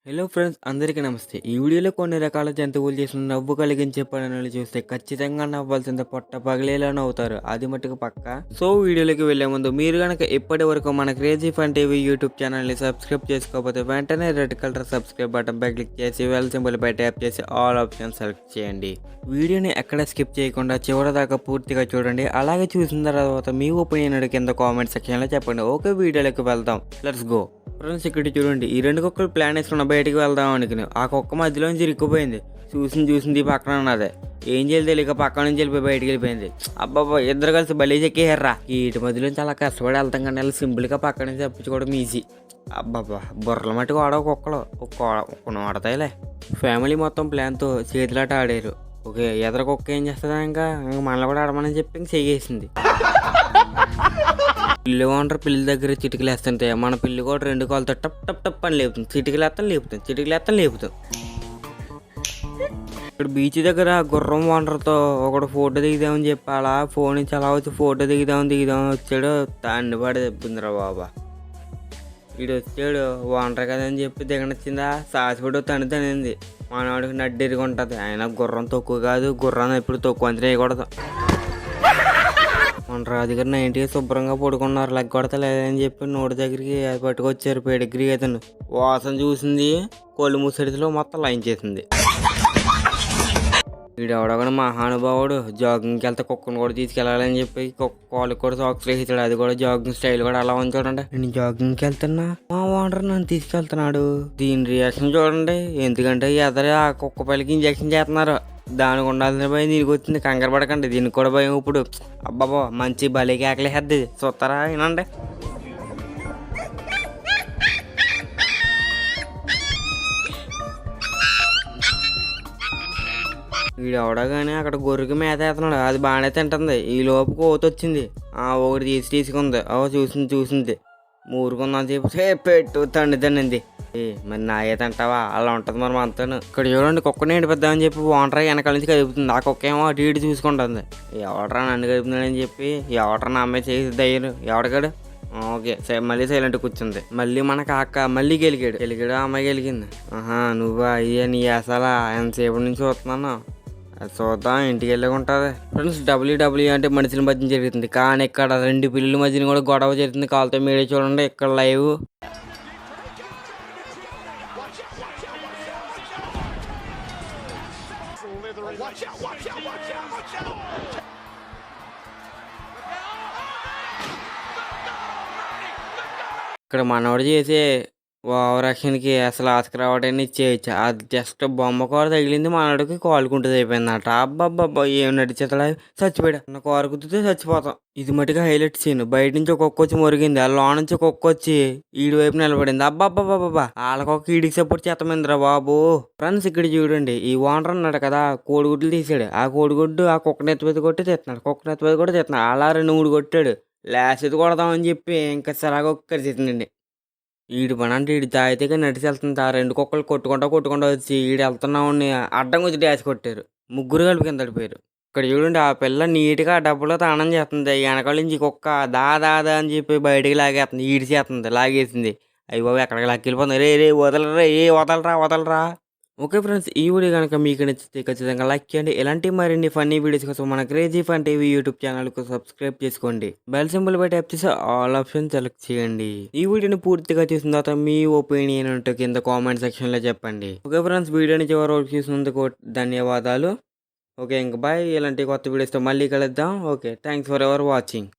Hello friends, అందరికీ నమస్తే. ఈ వీడియోలో కొన్ని రకాల జంతువులు చేసిన నవ్వు కలిగించే పనులు చూస్తే ఖచ్చితంగా నవ్వాల్సిందే, పొట్ట పగిలేలా నవ్వుతారు. అది మటుకు పక్క. సో వీడియోలోకి వెళ్లే ముందు మీరు కనుక ఇప్పటి వరకు మన క్రేజీ ఫన్ టీవీ యూట్యూబ్ ఛానల్ని సబ్స్క్రైబ్ చేసుకోకపోతే వెంటనే రెడ్ కలర్ సబ్స్క్రైబ్ బటన్ పై క్లిక్ చేసి వెల్ సింబల్ పై ట్యాప్ చేసి ఆల్ ఆప్షన్ సెలెక్ట్ చేయండి. వీడియోని ఎక్కడ స్కిప్ చేయకుండా చివరి దాకా పూర్తిగా చూడండి. అలాగే చూసిన తర్వాత మీ ఒపీనియన్ కింద కామెంట్ సెక్షన్లో చెప్పండి. ఓకే, వీడియోలోకి వెళ్దాం. Let's go. ఫ్రెండ్స్, ఇక్కడ చూడండి, ఈ రెండు కుక్కలు ప్లాన్ వేసుకున్న బయటికి వెళ్దాం అనుకుని ఆ కుక్క మధ్యలోంచి ఇరుక్కుపోయింది. చూసింది పక్కన ఉన్నది. ఏం చేయాలి తెలియక పక్క నుంచి వెళ్ళిపోయి బయటికి వెళ్ళిపోయింది. అబ్బాబా, ఇద్దరు కలిసి బలి చెక్కేయారా. వీటి మధ్యలోంచి అలా కష్టపడి వెళ్తాం కానీ అలా సింపుల్గా పక్క నుంచి తప్పించుకోవడం ఈజీ. అబ్బాబా, బుర్రల మట్టుకు ఆడవు కుక్కలు, ఒక్కను ఆడతాయిలే. ఫ్యామిలీ మొత్తం ప్లాన్తో చేతులాట ఆడారు. ఓకే, ఎదర కుక్క ఏం చేస్తుందా, ఇంకా మనల్ని కూడా ఆడమని చెప్పి ఇంక చెయ్యేసింది. పిల్లి ఓనర్ పిల్లి దగ్గర చిటికలు వేస్తుంటే మన పిల్లి కూడా రెండు కాళ్ళతో టప్ టప్ టప్ అని లేపుతుంది. చిటికలు లేపుతుంది. ఇక్కడ బీచ్ దగ్గర గుర్రం ఓనర్తో ఒకడు ఫోటో దిగుదామని చెప్పి అలా ఫోన్ నుంచి అలా వచ్చి ఫోటో దిగుదామని వచ్చాడు. తాండి పడి చెప్పిందిరా బాబా. వీడు వచ్చాడు ఓనర్ కదా అని చెప్పి దిగనొచ్చిందా, సాసిపడి తనింది. మనవాడికి నడ్డిరిగి ఉంటుంది. ఆయన గుర్రం తక్కువ కాదు, గుర్రాన్ని ఎప్పుడు తక్కువ అంచనా వేయకూడదు. మన రాజుగారు 90 శుభ్రంగా పడుకున్నారు. లెగ్ కొడతా లేదని చెప్పి నోటి దగ్గరికి పట్టుకొచ్చారు. పెడిగ్రీ అతను వాసన చూసింది, కోళ్ళు ముసడిలో మొత్తం లైన్ చేసింది. వీడు ఎవడగానే మహానుభావుడు జాగింగ్కి వెళ్తే కుక్కను కూడా తీసుకెళ్ళాలని చెప్పి కాళ్ళకి కూడా సాక్స్ వేసాడు. అది కూడా జాగింగ్ స్టైల్ కూడా అలా ఉంది చూడండి. నేను జాగింగ్కి వెళ్తున్నా, మా ఓనర్ నన్ను తీసుకెళ్తున్నాడు. దీని రియాక్షన్ చూడండి. ఎందుకంటే ఎదర ఆ కుక్క పల్లికి ఇంజక్షన్ చేస్తున్నారు. దానికి ఉండాల్సిన భయం దీనికి వచ్చింది. కంగారు పడకండి, దీనికి కూడా భయం ఇప్పుడు. అబ్బాబా, మంచి భలే కేకలేసేద్ది. చూస్తారా, వినండి. వీడు ఎవడగానే అక్కడ గొర్రెకి మేత వేస్తున్నాడు. అది బాగానే తింటుంది. ఈ లోపు కోత వచ్చింది. ఒకటి తీసుకుంది. చూసింది మూరుకుందని చెప్పి పెట్టు తండింది. మరి నాయే తింటావా, అలా ఉంటుంది మరి అంతాను. ఇక్కడ చూడండి, కుక్కని ఎండిపోద్దామని చెప్పి ఓనర్ వెనకాల నుంచి కదుపుతుంది. ఆ కుక్క ఏమో అటు ఇటు చూసుకుంటుంది. ఎవడరా నన్ను కదుపుతున్నాడని చెప్పి ఎవడరా నా అమ్మాయి చేసి దయ్యను ఎవడగాడు. ఓకే, మళ్ళీ సైలెంట్ కూర్చుంది. మళ్ళీ మన కాక మళ్ళీ గెలిగాడు. ఆ అమ్మాయి గెలిగింది. నువ్వా అయ్యా, నీ అసలు ఎంతసేపు నుంచి చూస్తున్నాను. అది చూద్దాం, ఇంటికి వెళ్ళి ఉంటుంది. ఫ్రెండ్స్, డబ్ల్యూడబ్ల్యూ అంటే మనుషుల మధ్య జరుగుతుంది, కానీ ఇక్కడ రెండు పిల్లల మధ్యన కూడా గొడవ జరుగుతుంది. కాలుతో మీడియా చూడండి, ఇక్కడ లైవ్. ఇక్కడ మనోడు చేసే ఓవర్ యాక్షన్కి అసలు ఆస్కర్ అవార్డు ఇచ్చేయచ్చు. అది జస్ట్ బొమ్మ కూర తగిలింది, మనోడికి కాలుకుంటుంది అయిపోయిందట. అబ్బాబ్బా, ఏం నడిచేతడా, చచ్చిపోయాడు. అన్న కూర కుదితే చచ్చిపోతాం. ఇది మటుగా హైలైట్ సీన్. బయట నుంచి ఒక్కొక్క వచ్చి మురిగింది, ఆ లో నుంచి ఒక్కొక్క వచ్చి ఈడి వైపు నిలబడింది. అబ్బాబ్బాబ్బా, వాళ్ళకొక ఈడికి సపోర్ట్ చేస్తామిందిరా బాబు. ఫ్రెండ్స్, ఇక్కడ చూడండి, ఈ ఓనర్ అన్నాడు కదా, కోడిగుడ్లు తీసాడు. ఆ కోడిగుడ్డు ఆ కుక్క నెత్తిపతి కొట్టి తెస్తున్నాడు. అలా 2-3 కొట్టాడు. లాస్ట్ కొడదామని చెప్పి ఇంకా సరాగా ఒక్కరి చేసిందండి. ఈడు పని అంటే ఈడు తాగితే నడిచి వెళ్తుంది. ఆ రెండు కుక్కలు కొట్టుకుంటా వచ్చి ఈడు వెళ్తున్నామని అడ్డం వచ్చి డాష్ కొట్టారు. ముగ్గురు కలిపి కింద పడిపోయారు. ఇక్కడ చూడండి, ఆ పిల్ల నీట్గా ఆ డబ్బులో తానం చేస్తుంది. వెనకాల నుంచి కుక్క దాదా అని చెప్పి బయటికి లాగేస్తుంది. ఈడి చేస్తుంది, లాగేసింది. అయ్యి బాబు, ఎక్కడికి లాక్కెళ్ళిపోతుంది. రే వదలరా. ఓకే ఫ్రెండ్స్, ఈ వీడియో కనుక మీకు నచ్చితే ఖచ్చితంగా లైక్ చేయండి. ఇలాంటి మరిన్ని ఫన్నీ వీడియోస్ కోసం మన క్రేజీ ఫన్ టీవీ యూట్యూబ్ ఛానల్కు సబ్స్క్రైబ్ చేసుకోండి. బెల్ సింబల్ పై ట్యాప్ చేసి ఆల్ ఆప్షన్ సెలెక్ట్ చేయండి. ఈ వీడియోని పూర్తిగా చూసిన తర్వాత మీ ఒపీనియన్ అంటే కింద కామెంట్ సెక్షన్లో చెప్పండి. ఓకే ఫ్రెండ్స్, వీడియోని చివరి వరకు చూసినందుకు ధన్యవాదాలు. ఓకే, ఇంక బాయ్. ఇలాంటి కొత్త వీడియోస్తో మళ్ళీ కలుద్దాం. Okay, thanks for ever watching.